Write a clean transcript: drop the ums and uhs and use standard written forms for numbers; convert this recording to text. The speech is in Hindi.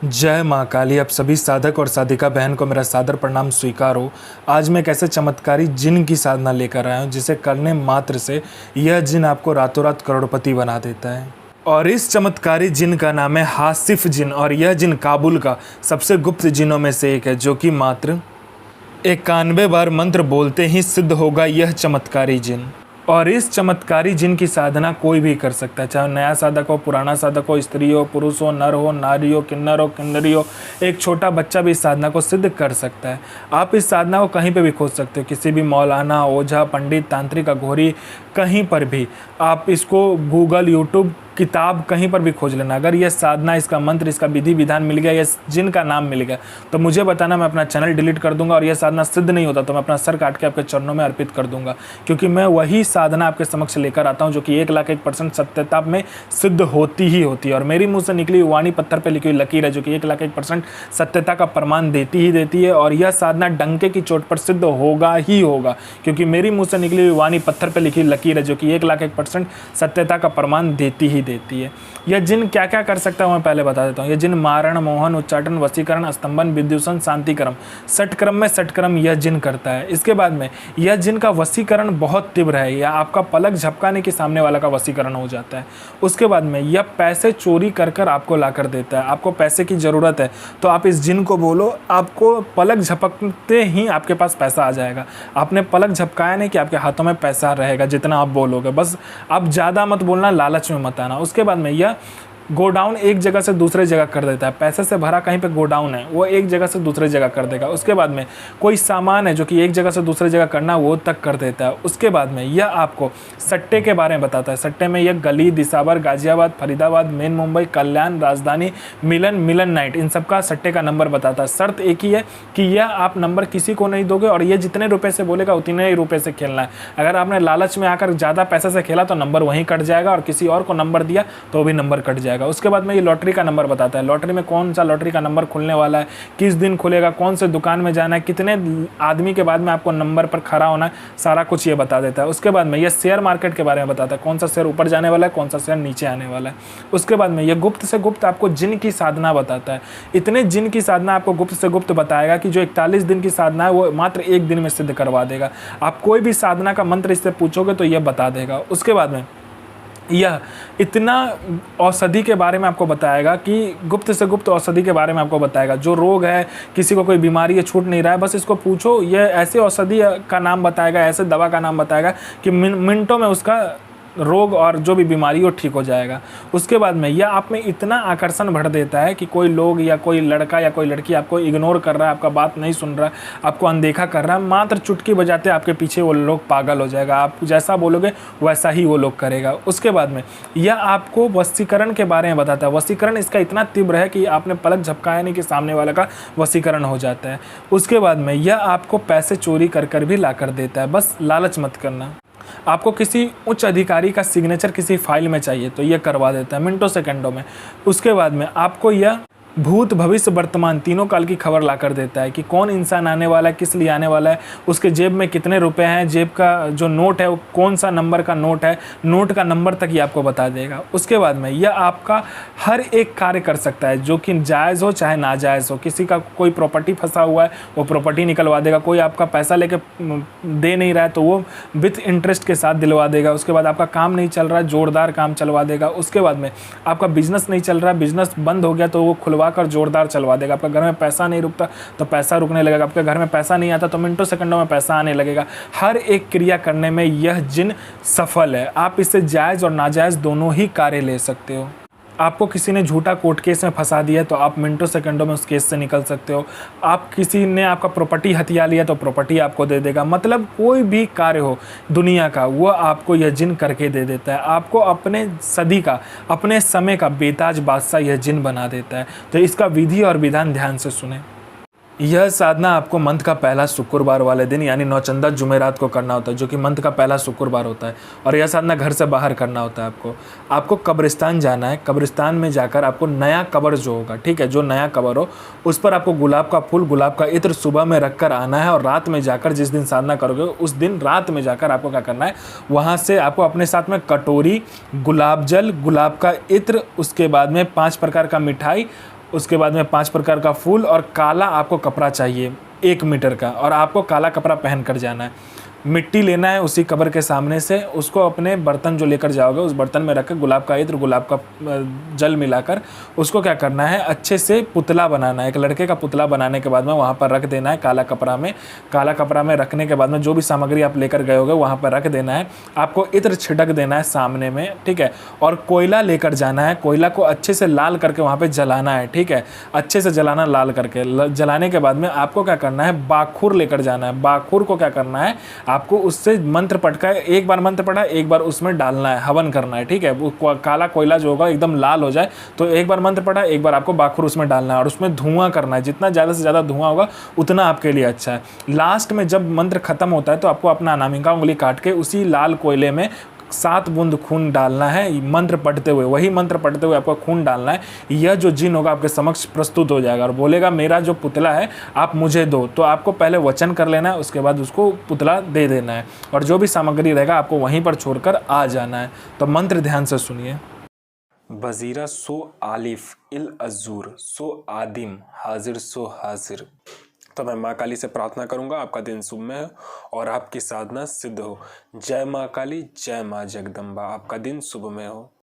जय माँ काली। आप सभी साधक और साधिका बहन को मेरा सादर प्रणाम स्वीकार हो। आज मैं एक ऐसे चमत्कारी जिन की साधना लेकर आया हूँ जिसे करने मात्र से यह जिन आपको रातों रात करोड़पति बना देता है। और इस चमत्कारी जिन का नाम है हासिफ जिन, और यह जिन काबुल का सबसे गुप्त जिनों में से एक है, जो कि मात्र 91 बार मंत्र बोलते ही सिद्ध होगा यह चमत्कारी जिन। और इस चमत्कारी जिन की साधना कोई भी कर सकता है, चाहे नया साधक हो, पुराना साधक हो, स्त्री हो, पुरुष हो, नर हो, नारी हो, किन्नरी हो, एक छोटा बच्चा भी इस साधना को सिद्ध कर सकता है। आप इस साधना को कहीं पे भी खोज सकते हो, किसी भी मौलाना, ओझा, पंडित, तांत्रिक, अघोरी, कहीं पर भी आप इसको गूगल, यूट्यूब, किताब कहीं पर भी खोज लेना। अगर यह साधना, इसका मंत्र, इसका विधि विधान मिल गया, या जिन का नाम मिल गया, तो मुझे बताना, मैं अपना चैनल डिलीट कर दूंगा। और यह साधना सिद्ध नहीं होता तो मैं अपना सर काट के आपके चरणों में अर्पित कर दूंगा, क्योंकि मैं वही साधना आपके समक्ष लेकर आता हूं जो कि 1,01% सत्यता में सिद्ध होती ही होती है। और मेरी मुंह से निकली वाणी पत्थर पर लिखी हुई लकीर है, जो कि 1,01% सत्यता का प्रमाण देती ही देती है। और यह साधना डंके की चोट पर सिद्ध होगा ही होगा, क्योंकि मेरी मुंह से निकली हुई वाणी पत्थर पर लिखी लकीर है, जो कि 1,01% सत्यता का प्रमाण देती ही देती है। यह जिन क्या क्या कर सकता है मैं पहले बता देता हूँ। यह जिन मारण, मोहन, उच्चाटन, वशीकरण, स्तंभन, विद्युषण, शांतिक्रम, षटक्रम में षटक्रम यह जिन करता है। इसके बाद में यह जिन का वशीकरण बहुत तीव्र है, या आपका पलक झपकाने के सामने वाला का वशीकरण हो जाता है। उसके बाद में यह पैसे चोरी कर कर आपको ला कर देता है। आपको पैसे की ज़रूरत है तो आप इस जिन को बोलो, आपको पलक झपकते ही आपके पास पैसा आ जाएगा। आपने पलक झपकाया नहीं कि आपके हाथों में पैसा रहेगा जितना आप बोलोगे। बस आप ज़्यादा मत बोलना, लालच में मत आना। उसके बाद में यह गोडाउन एक जगह से दूसरे जगह कर देता है। पैसे से भरा कहीं पे गोडाउन है, वो एक जगह से दूसरे जगह कर देगा। उसके बाद में कोई सामान है जो कि एक जगह से दूसरे जगह करना, वो तक कर देता है। उसके बाद में यह आपको सट्टे के बारे में बताता है। सट्टे में यह गली, दिसावर, गाजियाबाद, फरीदाबाद, मेन मुंबई, कल्याण, राजधानी, मिलन नाइट, इन सब का सट्टे का नंबर बताता है। शर्त एक ही है कि यह आप नंबर किसी को नहीं दोगे, और ये जितने रुपये से बोलेगा उतने ही रुपये से खेलना है। अगर आपने लालच में आकर ज़्यादा पैसे से खेला तो नंबर वहीं कट जाएगा, और किसी और को नंबर दिया तो भी नंबर कट जाएगा। उसके बाद में ये लॉटरी का नंबर बताता है। लॉटरी में कौन सा लॉटरी का नंबर खुलने वाला है, किस दिन खुलेगा, कौन से दुकान में जाना है, कितने आदमी के बाद में आपको नंबर पर खड़ा होना है, सारा कुछ ये बता देता है। उसके बाद में ये शेयर मार्केट के बारे में बताता है, कौन सा शेयर ऊपर जाने वाला है, कौन सा शेयर नीचे आने वाला है। उसके बाद में ये गुप्त से गुप्त आपको जिन की साधना बताता है। इतने जिन की साधना आपको गुप्त से गुप्त बताएगा कि जो 41 दिन की साधना है वो मात्र 1 दिन में सिद्ध करवा देगा। आप कोई भी साधना का मंत्र इससे पूछोगे तो यह बता देगा। उसके बाद में यह इतना औषधि के बारे में आपको बताएगा कि गुप्त से गुप्त औषधि के बारे में आपको बताएगा। जो रोग है, किसी को कोई बीमारी है, छूट नहीं रहा है, बस इसको पूछो, यह ऐसे औषधि का नाम बताएगा, ऐसे दवा का नाम बताएगा कि मिनटों में उसका रोग और जो भी बीमारी हो ठीक हो जाएगा। उसके बाद में यह आप में इतना आकर्षण भर देता है कि कोई लोग या कोई लड़का या कोई लड़की आपको इग्नोर कर रहा है, आपका बात नहीं सुन रहा है, आपको अनदेखा कर रहा है, मात्र चुटकी बजाते आपके पीछे वो लोग पागल हो जाएगा। आप जैसा बोलोगे वैसा ही वो लोग करेगा। उसके बाद में यह आपको वशीकरण के बारे में बताता है। वशीकरण इसका इतना तीव्र है कि आपने पलक झपकाया नहीं कि सामने वाला का वशीकरण हो जाता है। उसके बाद में यह आपको पैसे चोरी कर कर भी ला कर देता है। बस लालच मत करना। आपको किसी उच्च अधिकारी का सिग्नेचर किसी फाइल में चाहिए तो ये करवा देता है मिनटों सेकंडों में। उसके बाद में आपको यह भूत, भविष्य, वर्तमान तीनों काल की खबर ला कर देता है कि कौन इंसान आने वाला है, किस लिए आने वाला है, उसके जेब में कितने रुपए हैं, जेब का जो नोट है वो कौन सा नंबर का नोट है, नोट का नंबर तक ये आपको बता देगा। उसके बाद में यह आपका हर एक कार्य कर सकता है, जो कि जायज़ हो चाहे नाजायज़ हो। किसी का कोई प्रॉपर्टी फंसा हुआ है वो प्रॉपर्टी निकलवा देगा। कोई आपका पैसा लेके दे नहीं रहा है तो वो विथ इंटरेस्ट के साथ दिलवा देगा। उसके बाद आपका काम नहीं चल रहा है, जोरदार काम चलवा देगा। उसके बाद में आपका बिजनेस नहीं चल रहा है, बिजनेस बंद हो गया तो वो खुलवा कर जोरदार चलवा देगा। आपका घर में पैसा नहीं रुकता तो पैसा रुकने लगेगा। आपके घर में पैसा नहीं आता तो मिनटों सेकंडों में पैसा आने लगेगा। हर एक क्रिया करने में यह जिन सफल है। आप इससे जायज़ और नाजायज़ दोनों ही कार्य ले सकते हो। आपको किसी ने झूठा कोर्ट केस में फंसा दिया तो आप मिनटों सेकंडों में उस केस से निकल सकते हो। आप किसी ने आपका प्रॉपर्टी हथिया लिया तो प्रॉपर्टी आपको दे देगा। मतलब कोई भी कार्य हो दुनिया का वो आपको यह जिन करके दे देता है। आपको अपने सदी का, अपने समय का बेताज बादशाह यह जिन बना देता है। तो इसका विधि और विधान ध्यान से सुने। यह साधना आपको मंथ का पहला शुक्रवार वाले दिन यानी नौचंदा जुमेरात को करना होता है, जो कि मंथ का पहला शुक्रवार होता है। और यह साधना घर से बाहर करना होता है। आपको कब्रिस्तान जाना है। कब्रिस्तान में जाकर आपको नया कब्र जो होगा, ठीक है, जो नया कब्र हो उस पर आपको गुलाब का फूल, गुलाब का इत्र सुबह में रख कर आना है। और रात में जाकर, जिस दिन साधना करोगे उस दिन रात में जाकर आपको क्या करना है, वहाँ से आपको अपने साथ में कटोरी, गुलाब जल, गुलाब का इत्र, उसके बाद में 5 प्रकार का मिठाई उसके बाद में 5 प्रकार का फूल और काला आपको कपड़ा चाहिए 1 मीटर का, और आपको काला कपड़ा पहन कर जाना है। मिट्टी लेना है उसी कब्र के सामने से, उसको अपने बर्तन जो लेकर जाओगे उस बर्तन में रखकर गुलाब का इत्र, गुलाब का जल मिलाकर उसको क्या करना है, अच्छे से पुतला बनाना है। एक लड़के का पुतला बनाने के बाद में वहाँ पर रख देना है काला कपड़ा में। काला कपड़ा में रखने के बाद में जो भी सामग्री आप लेकर गए होगे वहाँ पर रख देना है। आपको इत्र छिड़क देना है सामने में, ठीक है। और कोयला लेकर जाना है, कोयला को अच्छे से लाल करके वहाँ पर जलाना है, ठीक है। अच्छे से जलाना, लाल करके जलाने के बाद में आपको क्या करना है, बाखुर लेकर जाना है। बाखुर को क्या करना है, आपको उससे मंत्र पढ़ कर, एक बार मंत्र पढ़ा, एक बार उसमें डालना है, हवन करना है, ठीक है। वो काला कोयला जो होगा एकदम लाल हो जाए तो एक बार मंत्र पढ़ा, एक बार आपको बाखुर उसमें डालना है और उसमें धुआं करना है। जितना ज़्यादा से ज़्यादा धुआं होगा उतना आपके लिए अच्छा है। लास्ट में जब मंत्र खत्म होता है तो आपको अपना अनामिका उंगली काट के उसी लाल कोयले में 7 बूंद खून डालना है, मंत्र पढ़ते हुए, वही मंत्र पढ़ते हुए आपको खून डालना है। यह जो जिन होगा आपके समक्ष प्रस्तुत हो जाएगा और बोलेगा मेरा जो पुतला है आप मुझे दो। तो आपको पहले वचन कर लेना है, उसके बाद उसको पुतला दे देना है और जो भी सामग्री रहेगा आपको वहीं पर छोड़कर आ जाना है। तो मंत्र ध्यान से सुनिए। बजीरा सो आलिफ इल अजूर सो आदिम हाजिर सो हाजिर। तो मैं माँ काली से प्रार्थना करूंगा आपका दिन शुभमय हो और आपकी साधना सिद्ध हो। जय माँ काली, जय माँ जगदम्बा। आपका दिन शुभमय हो।